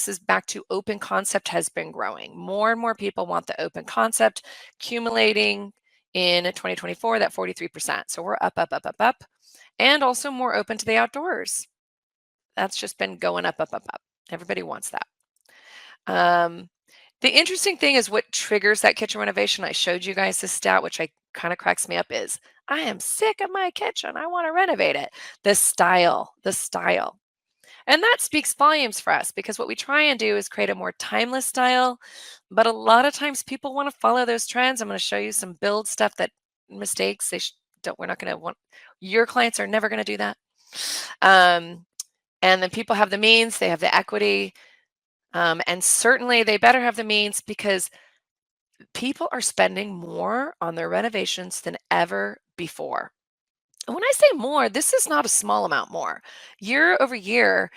is back to open concept has been growing. More and more people want the open concept, accumulating in 2024 that 43%. So we're up, up, up, up, up, and also more open to the outdoors. That's just been going up, up, up, up. Everybody wants that. The interesting thing is what triggers that kitchen renovation. I showed you guys this stat, which kind of cracks me up, is I am sick of my kitchen. I want to renovate it. The style. And that speaks volumes for us, because what we try and do is create a more timeless style. But a lot of times people want to follow those trends. I'm going to show you some build stuff that mistakes we're not going to want. Your clients are never going to do that. And then people have the means, they have the equity. And certainly they better have the means, because people are spending more on their renovations than ever before. And when I say more, this is not a small amount more. Year over year,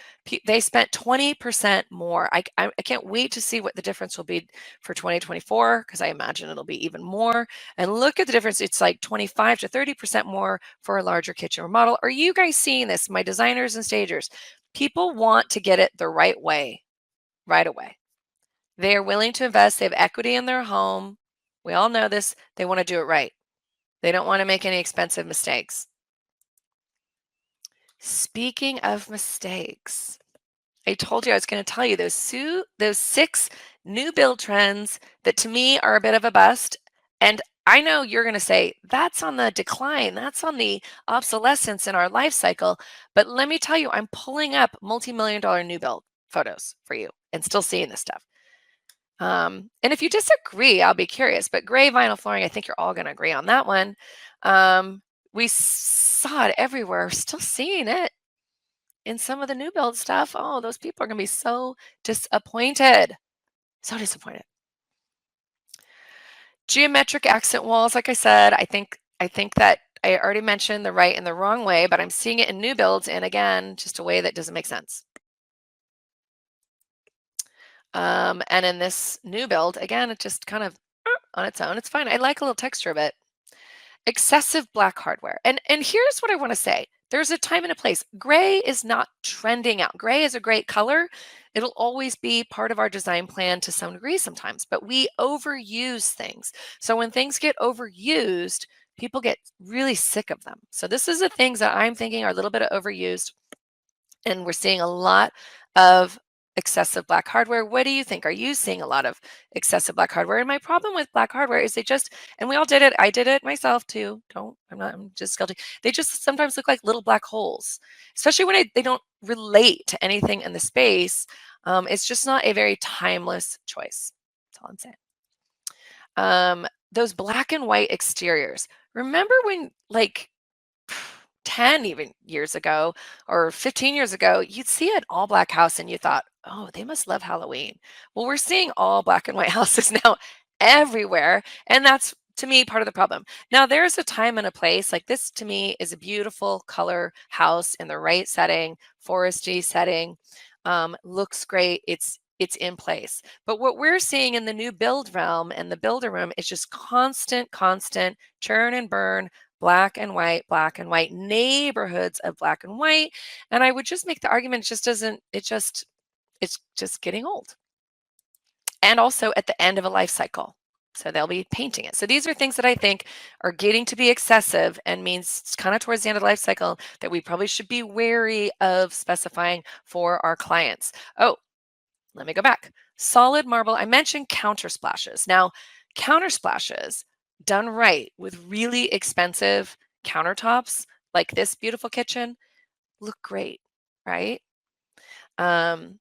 they spent 20% more. I can't wait to see what the difference will be for 2024, because I imagine it'll be even more. And look at the difference. It's like 25 to 30% more for a larger kitchen remodel. Are you guys seeing this, my designers and stagers? People want to get it the right way, right away. They are willing to invest. They have equity in their home. We all know this. They want to do it right. They don't want to make any expensive mistakes. Speaking of mistakes, I told you I was going to tell you those 6 new build trends that to me are a bit of a bust. And I know you're going to say, that's on the decline. That's on the obsolescence in our life cycle. But let me tell you, I'm pulling up multi-million-dollar new build photos for you and still seeing this stuff. And if you disagree, I'll be curious. But gray vinyl flooring, I think you're all going to agree on that one. We saw it everywhere. We're still seeing it in some of the new build stuff. Oh, those people are going to be so disappointed. So disappointed. Geometric accent walls, like I said, I think that I already mentioned the right and the wrong way, but I'm seeing it in new builds, and again, just a way that doesn't make sense. And in this new build, again, it just kind of on its own. It's fine. I like a little texture of it. Excessive black hardware. And here's what I want to say. There's a time and a place. Gray is not trending out. Gray is a great color. It'll always be part of our design plan to some degree sometimes, but we overuse things. So when things get overused, people get really sick of them. So this is the things that I'm thinking are a little bit overused, and we're seeing a lot of excessive black hardware. What do you think? Are you seeing a lot of excessive black hardware? And my problem with black hardware is and we all did it. I did it myself too. I'm just guilty. They just sometimes look like little black holes, especially when they don't relate to anything in the space. It's just not a very timeless choice. That's all I'm saying. Those black and white exteriors. Remember when, like, 10 even years ago or 15 years ago, you'd see an all black house and you thought, oh, they must love Halloween. Well, we're seeing all black and white houses now everywhere. And that's, to me, part of the problem. Now, there's a time and a place. Like, this to me is a beautiful color house in the right setting, foresty setting, looks great. It's in place. But what we're seeing in the new build realm and the builder room is just constant churn and burn, black and white, neighborhoods of black and white. And I would just make the argument, it's just getting old. And also at the end of a life cycle. So they'll be painting it. So these are things that I think are getting to be excessive and means kind of towards the end of the life cycle that we probably should be wary of specifying for our clients. Oh, let me go back. Solid marble. I mentioned counter splashes. Now, counter splashes done right with really expensive countertops like this beautiful kitchen look great, right? Um,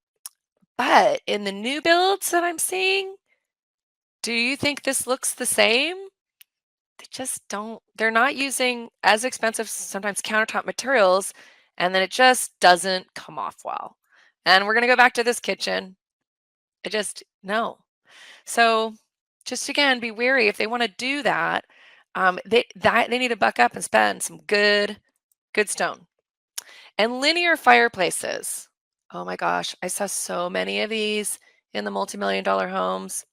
but in the new builds that I'm seeing, do you think this looks the same? They just don't. They're not using as expensive sometimes countertop materials, and then it just doesn't come off well. And we're going to go back to this kitchen. I just no. So just again, be wary if they want to do that. They need to buck up and spend some good stone. And linear fireplaces. Oh my gosh, I saw so many of these in the multi-million-dollar homes.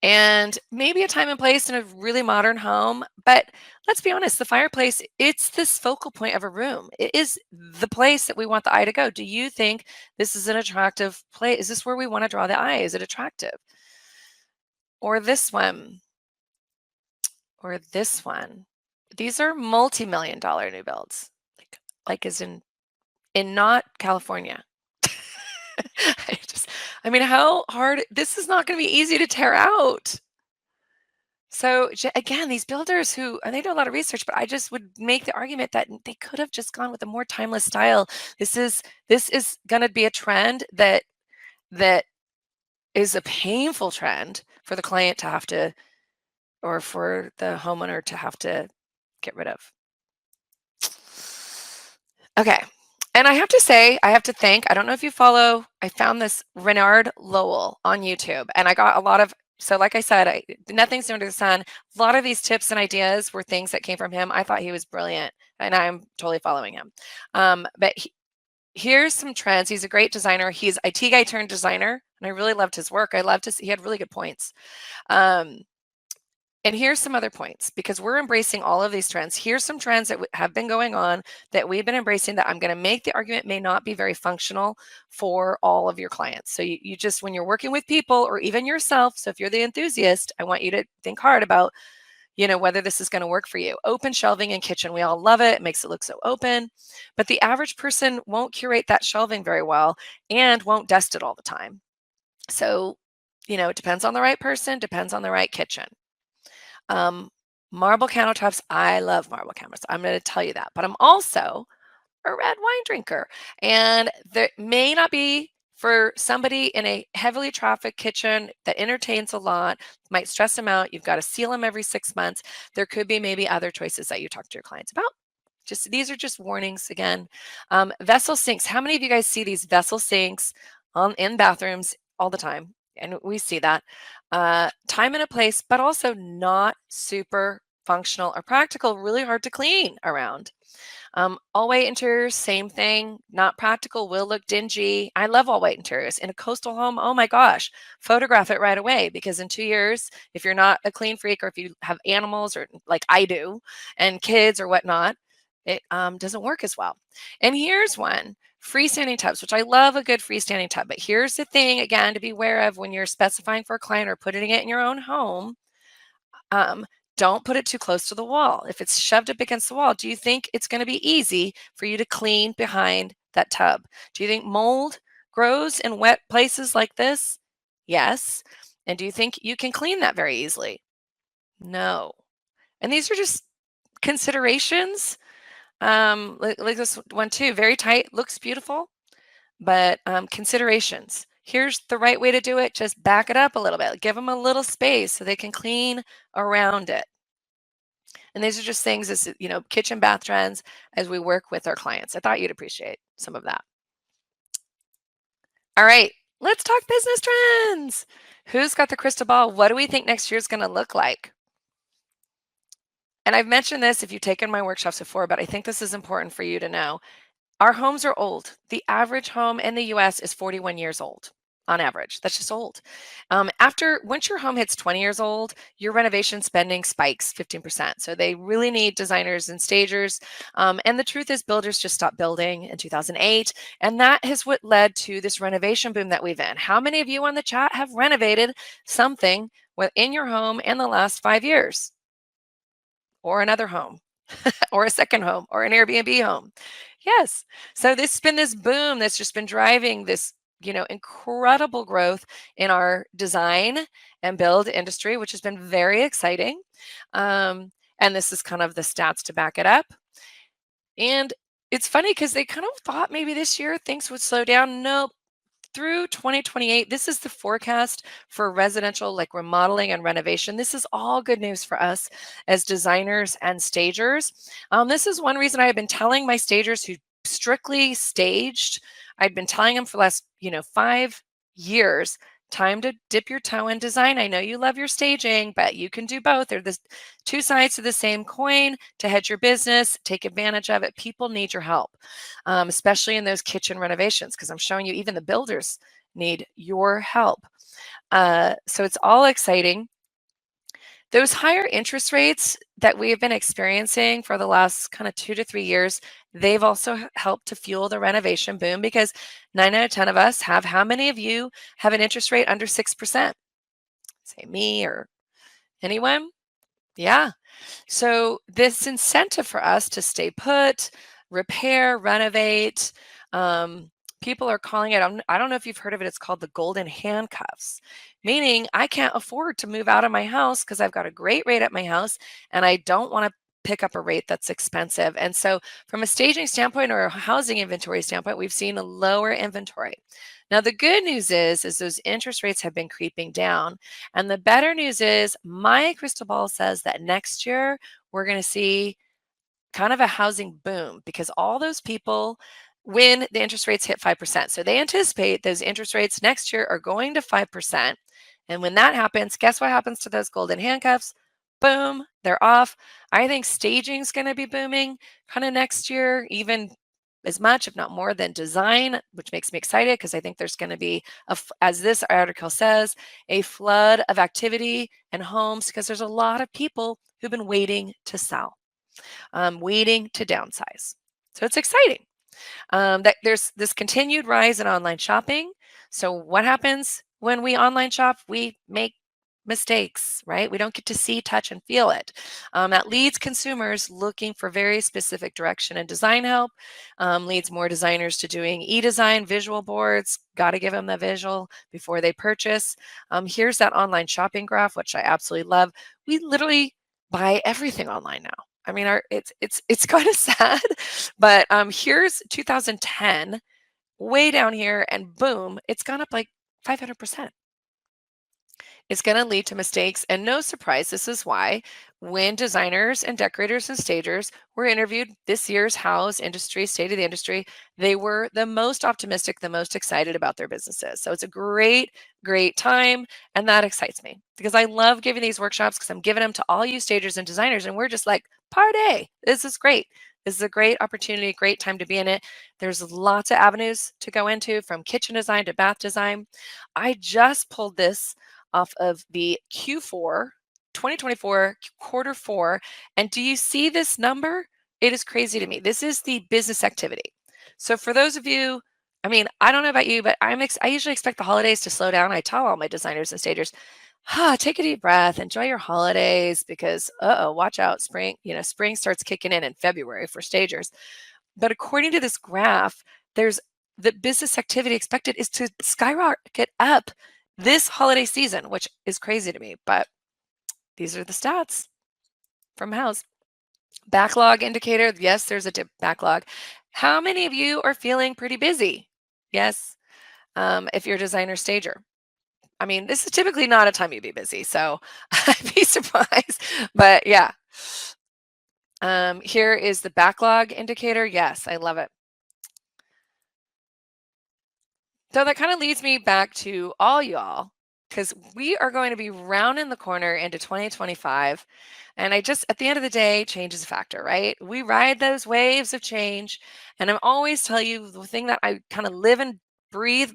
And maybe a time and place in a really modern home, but let's be honest, the fireplace, it's this focal point of a room. It is the place that we want the eye to go. Do you think this is an attractive place? Is this where we want to draw the eye? Is it attractive? Or this one, or this one. These are multi-million-dollar new builds. Like as in not California. I mean, how hard, this is not going to be easy to tear out. So again, these builders who, and they do a lot of research, but I just would make the argument that they could have just gone with a more timeless style. This is going to be a trend that is a painful trend for the client to have to, or for the homeowner to have to get rid of. Okay. And I have to say, I have to thank, I don't know if you follow, I found this Renard Lowell on YouTube, and I got a lot of, so like I said, nothing's new under the sun. A lot of these tips and ideas were things that came from him. I thought he was brilliant, and I'm totally following him. But here's some trends. He's a great designer. He's IT guy turned designer, and I really loved his work. I loved he had really good points. And here's some other points, because we're embracing all of these trends. Here's some trends that have been going on that we've been embracing that I'm going to make the argument may not be very functional for all of your clients. So you just, when you're working with people or even yourself, so if you're the enthusiast, I want you to think hard about, whether this is going to work for you. Open shelving in kitchen. We all love it. It makes it look so open. But the average person won't curate that shelving very well and won't dust it all the time. So, it depends on the right person, depends on the right kitchen. Marble countertops, I love marble countertops. I'm going to tell you that, but I'm also a red wine drinker, and there may not be for somebody in a heavily trafficked kitchen that entertains a lot, might stress them out. You've got to seal them every 6 months. There could be maybe other choices that you talk to your clients about. These are just warnings again. Vessel sinks. How many of you guys see these vessel sinks in bathrooms all the time? And we see that. Time and a place, but also not super functional or practical, really hard to clean around. All white interiors, same thing, not practical, will look dingy. I love all white interiors. In a coastal home, oh my gosh, photograph it right away, because in 2 years, if you're not a clean freak, or if you have animals, or like I do, and kids or whatnot, it doesn't work as well. And here's one. Freestanding tubs, which I love a good freestanding tub. But here's the thing, again, to be aware of when you're specifying for a client or putting it in your own home. Don't put it too close to the wall. If it's shoved up against the wall, do you think it's going to be easy for you to clean behind that tub? Do you think mold grows in wet places like this? Yes. And do you think you can clean that very easily? No. And these are just considerations. Like this one too, very tight, looks beautiful, but considerations. Here's the right way to do it. Just back it up a little bit. Give them a little space so they can clean around it. And these are just things as, kitchen bath trends as we work with our clients. I thought you'd appreciate some of that. All right, let's talk business trends. Who's got the crystal ball? What do we think next year is going to look like? And I've mentioned this if you've taken my workshops before, but I think this is important for you to know. Our homes are old. The average home in the US is 41 years old on average. That's just old. Once your home hits 20 years old, your renovation spending spikes 15%. So they really need designers and stagers. And the truth is, builders just stopped building in 2008. And that is what led to this renovation boom that we've in. How many of you on the chat have renovated something, within your home in the last 5 years, or another home, or a second home, or an Airbnb home. Yes. So this has been this boom that's just been driving this, incredible growth in our design and build industry, which has been very exciting. And this is kind of the stats to back it up. And it's funny because they kind of thought maybe this year things would slow down. Nope. Through 2028, this is the forecast for residential, like remodeling and renovation. This is all good news for us as designers and stagers. This is one reason I've been telling my stagers who strictly staged, I've been telling them for the last, 5 years, time to dip your toe in design. I know you love your staging, but you can do both. They're the two sides of the same coin. To hedge your business, take advantage of it. People need your help, especially in those kitchen renovations, because I'm showing you even the builders need your help. So it's all exciting. Those higher interest rates that we have been experiencing for the last kind of 2 to 3 years, they've also helped to fuel the renovation boom, because 9 out of 10 of us have, how many of you have an interest rate under 6%? Say me or anyone? Yeah. So this incentive for us to stay put, repair, renovate, people are calling it, I don't know if you've heard of it, it's called the golden handcuffs, meaning I can't afford to move out of my house because I've got a great rate at my house and I don't want to pick up a rate that's expensive. And so from a staging standpoint or a housing inventory standpoint, we've seen a lower inventory. Now, the good news is those interest rates have been creeping down. And the better news is my crystal ball says that next year we're going to see kind of a housing boom, because all those people, when the interest rates hit 5%, so they anticipate those interest rates next year are going to 5%. And when that happens, guess what happens to those golden handcuffs? Boom, they're off. I think staging is going to be booming kind of next year, even as much, if not more, than design, which makes me excited because I think there's going to be, as this article says, a flood of activity and homes, because there's a lot of people who've been waiting to sell, waiting to downsize. So it's exciting that there's this continued rise in online shopping. So what happens when we online shop? We make mistakes, right? We don't get to see, touch, and feel it. That leads consumers looking for very specific direction and design help, leads more designers to doing e-design, visual boards. Got to give them the visual before they purchase. Here's that online shopping graph, which I absolutely love. We literally buy everything online now. I mean, it's kind of sad, but here's 2010, way down here, and boom, it's gone up like 500%. It's going to lead to mistakes, and no surprise, this is why when designers and decorators and stagers were interviewed this year's House Industry State of the Industry, they were the most optimistic, the most excited about their businesses. So it's a great, great time, and that excites me because I love giving these workshops, because I'm giving them to all you stagers and designers, and we're just like, party, this is great. This is a great opportunity, great time to be in it. There's lots of avenues to go into, from kitchen design to bath design. I just pulled this off of the Q4 2024 quarter four. And do you see this number? It is crazy to me. This is the business activity. So for those of you, I mean, I don't know about you, but I usually expect the holidays to slow down. I tell all my designers and stagers, take a deep breath, enjoy your holidays, because watch out, spring starts kicking in February for stagers. But according to this graph, there's the business activity expected is to skyrocket up this holiday season, which is crazy to me, but these are the stats from House. Backlog indicator, yes, there's a backlog. How many of you are feeling pretty busy? Yes, if you're a designer stager. I mean, this is typically not a time you'd be busy, so I'd be surprised, but yeah. Here is the backlog indicator. Yes, I love it. So that kind of leads me back to all y'all, because we are going to be rounding the corner into 2025. And at the end of the day, change is a factor, right? We ride those waves of change. And I'm always tell you the thing that I kind of live and breathe,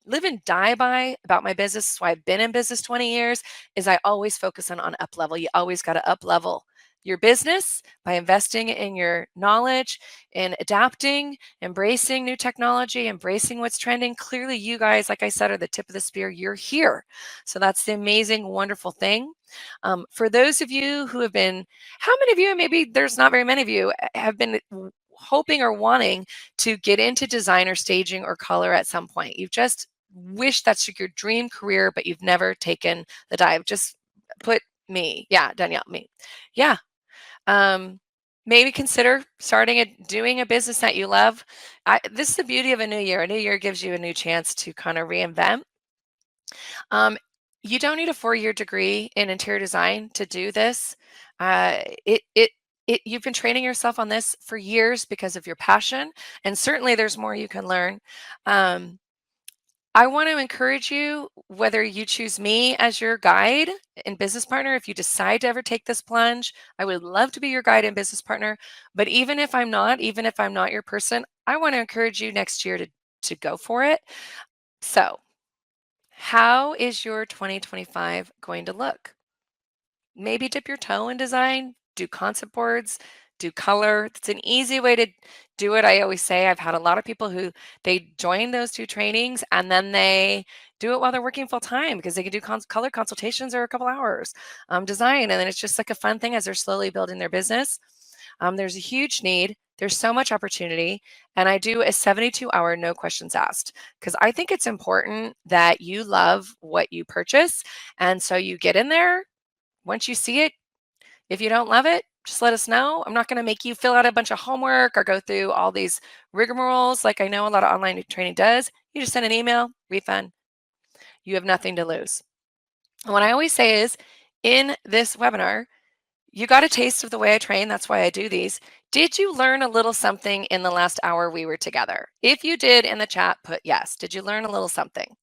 live and die by about my business. So I've been in business 20 years, is I always focus on up level. You always got to up level your business by investing in your knowledge, in adapting, embracing new technology, embracing what's trending. Clearly, you guys, like I said, are the tip of the spear. You're here. So that's the amazing, wonderful thing. For those of you who have been, how many of you, maybe there's not very many of you, have been hoping or wanting to get into design or staging or color at some point? You've just wished that's your dream career, but you've never taken the dive. Just put me. Yeah, Danielle, me. Yeah. Um, Maybe consider starting doing a business that you love. This is the beauty of a new year. A new year gives you a new chance to kind of reinvent. You don't need a 4-year degree in interior design to do this. Uh, it, it, you've been training yourself on this for years because of your passion, and certainly there's more you can learn. Um, I want to encourage you, whether you choose me as your guide and business partner, if you decide to ever take this plunge, I would love to be your guide and business partner. But even if I'm not your person, I want to encourage you next year to go for it. So, how is your 2025 going to look? Maybe dip your toe in design, do concept boards, do color. It's an easy way to do it. I always say I've had a lot of people who they join those 2 trainings and then they do it while they're working full time because they can do color consultations or a couple hours, design. And then it's just like a fun thing as they're slowly building their business. There's a huge need. There's so much opportunity. And I do a 72-hour no questions asked because I think it's important that you love what you purchase. And so you get in there. Once you see it, if you don't love it, just let us know. I'm not going to make you fill out a bunch of homework or go through all these rigmaroles like I know a lot of online training does. You just send an email, refund. You have nothing to lose. And what I always say is in this webinar, you got a taste of the way I train. That's why I do these. Did you learn a little something in the last hour we were together? If you did in the chat, put yes. Did you learn a little something?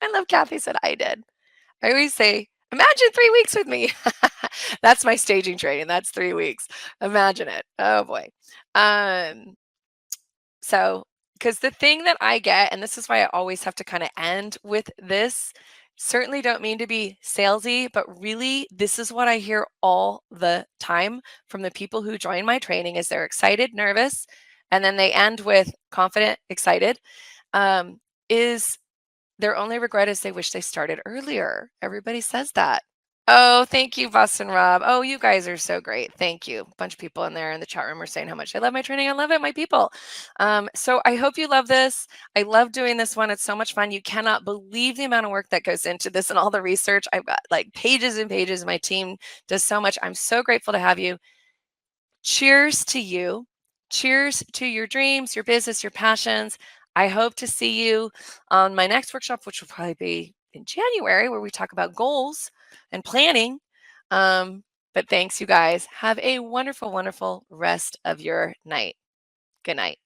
I love Kathy said I did. I always say, imagine 3 weeks with me. That's my staging training. That's 3 weeks. Imagine it. Oh boy. Um, so, because the thing that I get, and this is why I always have to kind of end with this, certainly don't mean to be salesy, but really, this is what I hear all the time from the people who join my training is they're excited, nervous, and then they end with confident, excited, is their only regret is they wish they started earlier. Everybody says that. Oh, thank you, Boston Rob. Oh, you guys are so great. Thank you. A bunch of people in there in the chat room are saying how much I love my training. I love it, my people. So I hope you love this. I love doing this one. It's so much fun. You cannot believe the amount of work that goes into this and all the research. I've got like pages and pages. My team does so much. I'm so grateful to have you. Cheers to you. Cheers to your dreams, your business, your passions. I hope to see you on my next workshop, which will probably be in January, where we talk about goals and planning. But thanks, you guys. Have a wonderful, wonderful rest of your night. Good night.